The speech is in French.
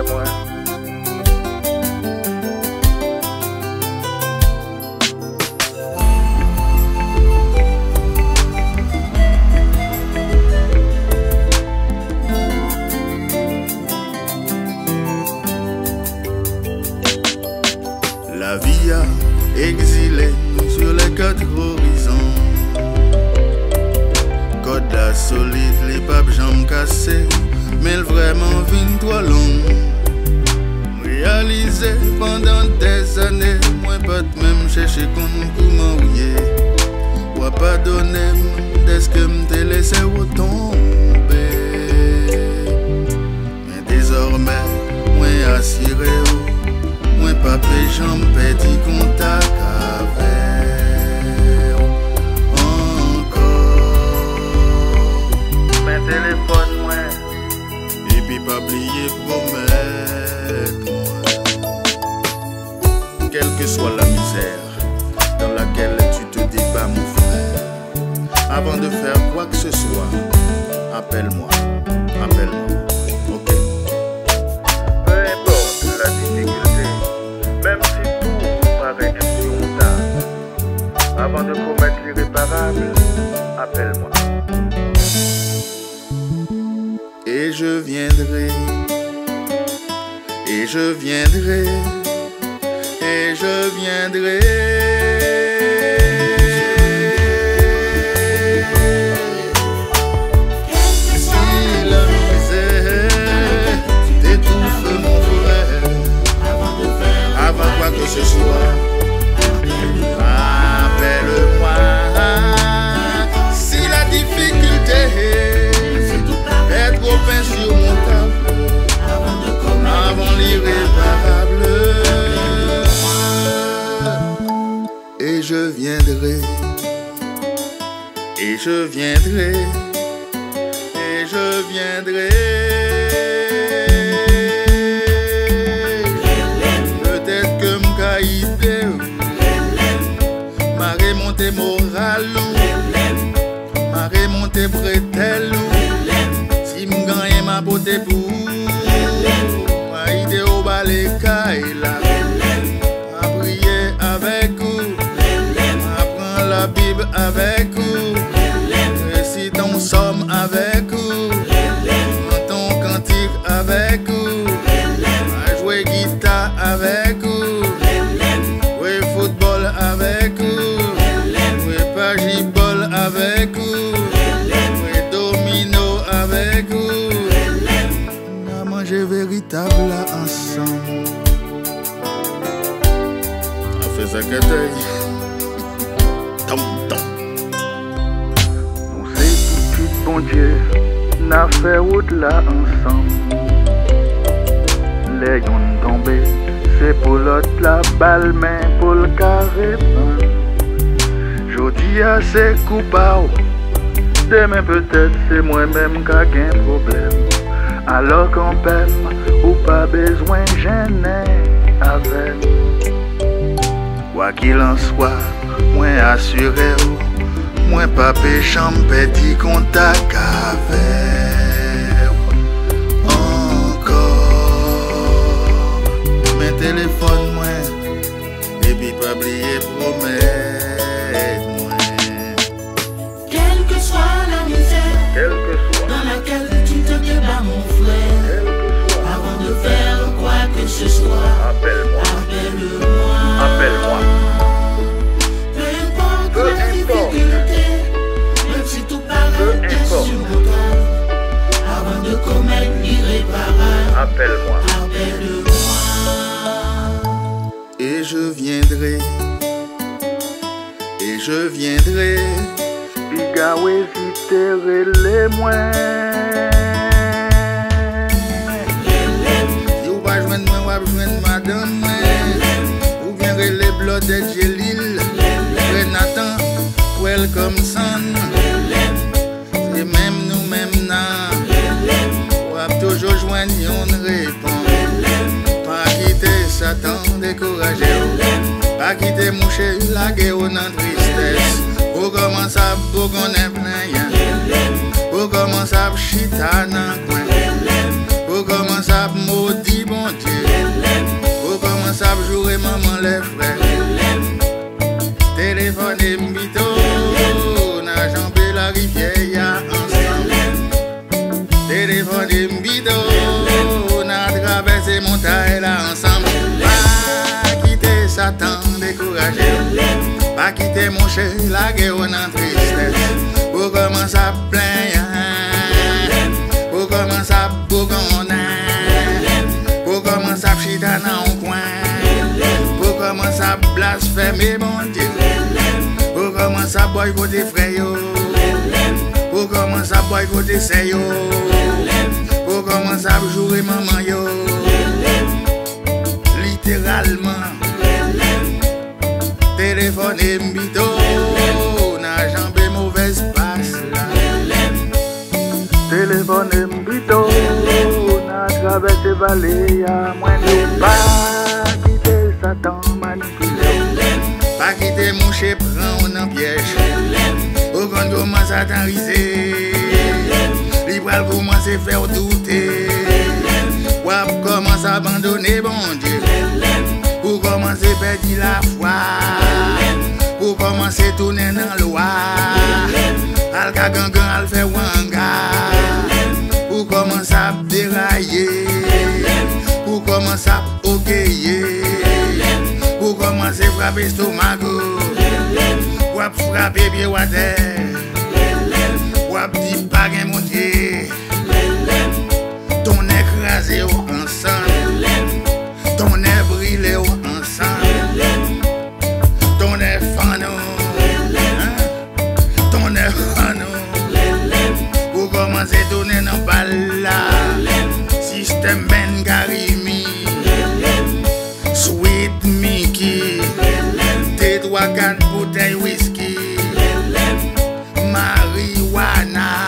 moi. La vie a exilé sur les quatre horizons. Code la solide, les papes jambes cassées, mais le vraiment vin trop long. Réalisé pendant des années, moi pas de même chercher comment ouiller. Ou pas donner dès que m'te laissé retomber. Mais désormais, moi assuré. Moi pas j'en petit contact avec encore. Mais téléphone moi. Et puis pas oublier promettre moi. Quelle que soit la misère dans laquelle tu te débats mon frère, avant de faire quoi que ce soit, appelle-moi, appelle-moi. Même si tout paraît insurmontable, avant de commettre l'irréparable, appelle-moi. Et je viendrai, et je viendrai, et je viendrai. Que ce soit, appelle-moi. Si la difficulté est trop insurmontable, avant l'irréparable, et je viendrai, et je viendrai, et je viendrai. Ma remontée morale, ma remontée bretelle, si m'gagne ma beauté pour ma idée au balai là, ma prier avec vous, ma prendre la Bible avec vous, récite ton somme avec vous, ton cantique avec vous, ma jouer guitare avec vous. Avec vous, oui, pagibol avec vous, oui, domino avec vous, on a mangé véritable ensemble. On fait ça que tom tom. Nous c'est tout bon Dieu, n'a fait route là ensemble. Les yon tombés. C'est pour l'autre la balle, mais pour le carré. Jodi a c'est coupable. Demain peut-être c'est moi-même qui a un problème. Alors qu'on peine ou pas besoin gêner avec. Quoi qu'il en soit, moi assuré, moi pas péchant, petit contact avec. Téléphone moi, et puis pas oublier promettre moi. Quelle que soit la misère dans laquelle tu te débats mon frère, avant de faire quoi que ce soit, appelle-moi. Appelle-moi. Appelle-moi. Peu importe la difficulté, même si tout paraît insurmontable, avant de commettre l'irréparable, appelle-moi. Appelle-moi. Et je viendrai, et je viendrai. Bigawe zitéré les moins. Si vous pas joindre moi, vous joindre madame. Vous viendrez les blocs de Jelil, Renatan, welcome son. C'est même nous-mêmes, vous avez toujours joindre une réponse. Pas quitter Satan, découragé. Pas quitter moucher, la guerre dans tristesse. Pour commencer à bougonner plein. Pour commencer à chita dans coin. Pour commencer à maudire bon marcher, la guerre en tristesse. Pour commencer à plaindre, pour commencer à bougonner, pour commencer à chita dans un coin, pour commencer à blasphémer mon Dieu, pour commencer à boycotter frère, pour commencer à boycotter sœur, pour commencer à jouer maman yo, littéralement. Téléphone et mbito, n'a jambé mauvaise passe là. Téléphone et mbito, n'a traversé vallée à moins de pas quitter Satan manipulé. Pas quitter mon chef, prend un piège. Au quand commence à t'enriser, il va commencer à faire douter. Ou commence à abandonner bon Dieu. Pour commencer à perdre la foi, pour commencer à tourner dans le loi, al kagangan al fait wanga, pour commencer à dérailler, pour commencer à ogueiller, pour commencer à frapper stomaco, pour frapper pied à terre, pour dire pas gain mon Dieu, ton écrasé ensemble. Ton air brûlé ensemble, ton air fanou, ton air fanou, pour commencer à tourner dans balle là, système Ben Garimi, Sweet Mickey, T3-4 bouteilles whisky, marijuana.